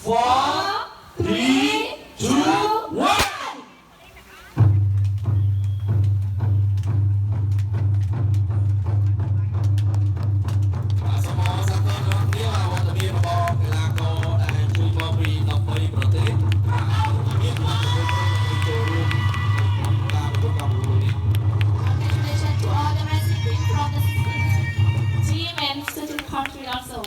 4, 3, 2, 1. Congratulations to all the racing teams from the team and student country also.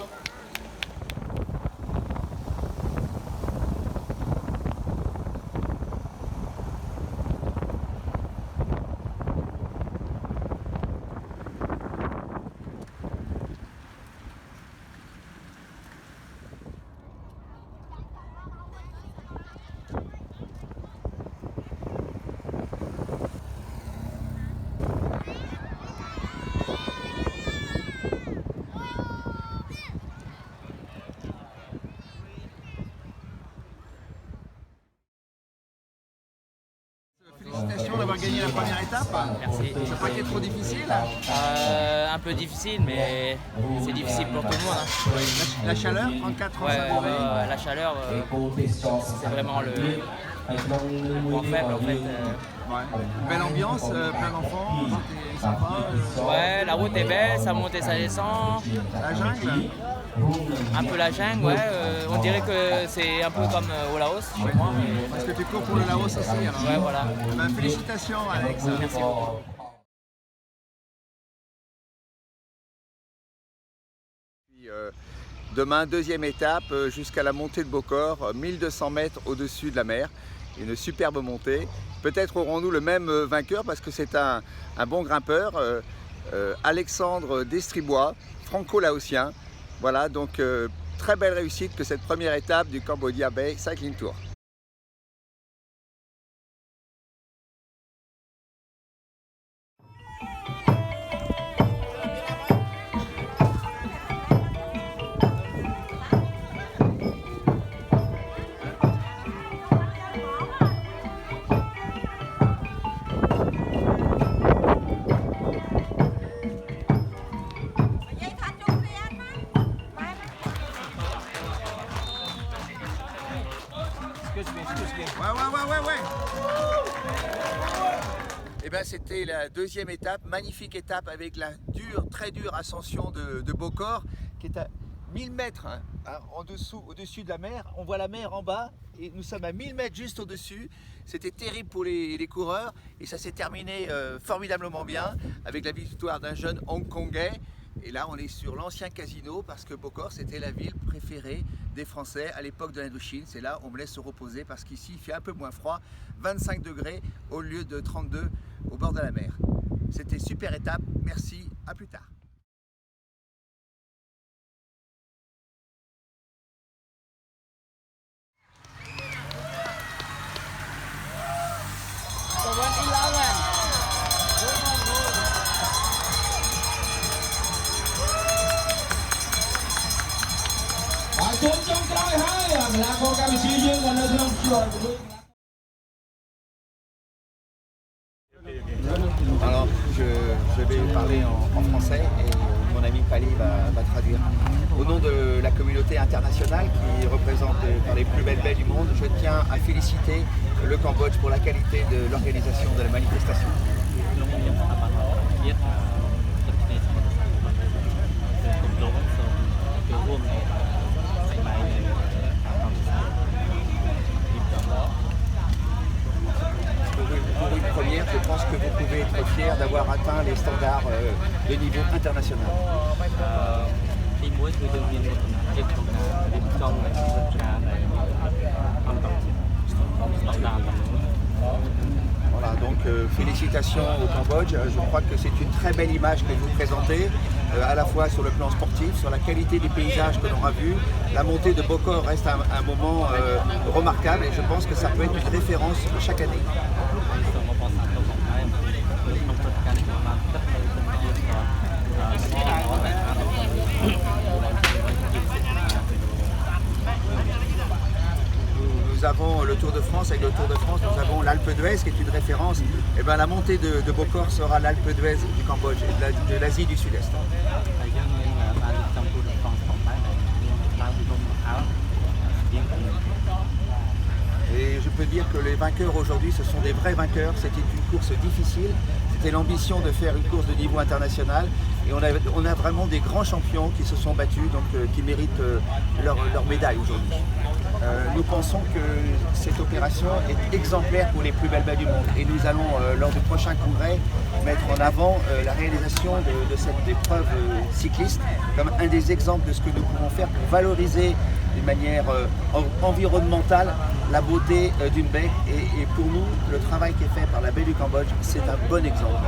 Félicitations d'avoir gagné la première étape. Merci. Ça n'a pas été trop difficile. Un peu difficile, mais c'est difficile pour tout le monde. Hein. La chaleur, 34 ans, ça devait. La chaleur, c'est vraiment le point faible en fait. Ouais. Belle ambiance, plein d'enfants, c'était sympa. Ouais, la route est belle, ça monte et ça descend. La jungle. Un peu la jungle, ouais. On dirait que c'est un peu comme au Laos chez moi. Mais... Parce que tu cours pour le Laos aussi alors. Ouais, voilà. Ben, félicitations Alex. Merci beaucoup. Puis, demain, deuxième étape jusqu'à la montée de Beaucorps, 1200 mètres au-dessus de la mer. Une superbe montée. Peut-être aurons-nous le même vainqueur parce que c'est un bon grimpeur, Alexandre Destribois, franco-laotien. Voilà, donc très belle réussite que cette première étape du Cambodia Bay Cycling Tour. Ouais. Et bien c'était la deuxième étape, magnifique étape avec la très dure ascension de Beaucorps qui est à 1000 mètres hein, au-dessus de la mer. On voit la mer en bas et nous sommes à 1000 mètres juste au-dessus. C'était terrible pour les coureurs et ça s'est terminé formidablement bien avec la victoire d'un jeune hongkongais. Et là, on est sur l'ancien casino parce que Beaucorps, c'était la ville préférée des Français à l'époque de l'Indochine. C'est là où on me laisse se reposer parce qu'ici, il fait un peu moins froid, 25 degrés au lieu de 32 au bord de la mer. C'était super étape. Merci, à plus tard. Alors, je vais parler en français et mon ami Pali va traduire. Au nom de la communauté internationale qui représente dans les plus belles baies du monde, je tiens à féliciter le Cambodge pour la qualité de l'organisation de la manifestation. Pour une première, je pense que vous pouvez être fiers d'avoir atteint les standards de niveau international. Voilà, donc félicitations au Cambodge. Je crois que c'est une très belle image que vous présentez, à la fois sur le plan sportif, sur la qualité des paysages que l'on a vus. La montée de Beaucorps reste un moment remarquable et je pense que ça peut être une référence chaque année. Nous avons le Tour de France, avec le Tour de France, nous avons l'Alpe d'Huez qui est une référence. Et bien, la montée de Beaucorps sera l'Alpe d'Huez du Cambodge et de l'Asie du Sud-Est. vainqueurs aujourd'hui, ce sont des vrais vainqueurs. C'était une course difficile, c'était l'ambition de faire une course de niveau international. Et on a vraiment des grands champions qui se sont battus, donc qui méritent leur médaille aujourd'hui. Nous pensons que cette opération est exemplaire pour les plus belles baies du monde. Et nous allons, lors du prochain congrès, mettre en avant la réalisation de cette épreuve cycliste comme un des exemples de ce que nous pouvons faire pour valoriser d'une manière environnementale la beauté d'une baie. Et pour nous, le travail qui est fait par la baie du Cambodge, c'est un bon exemple.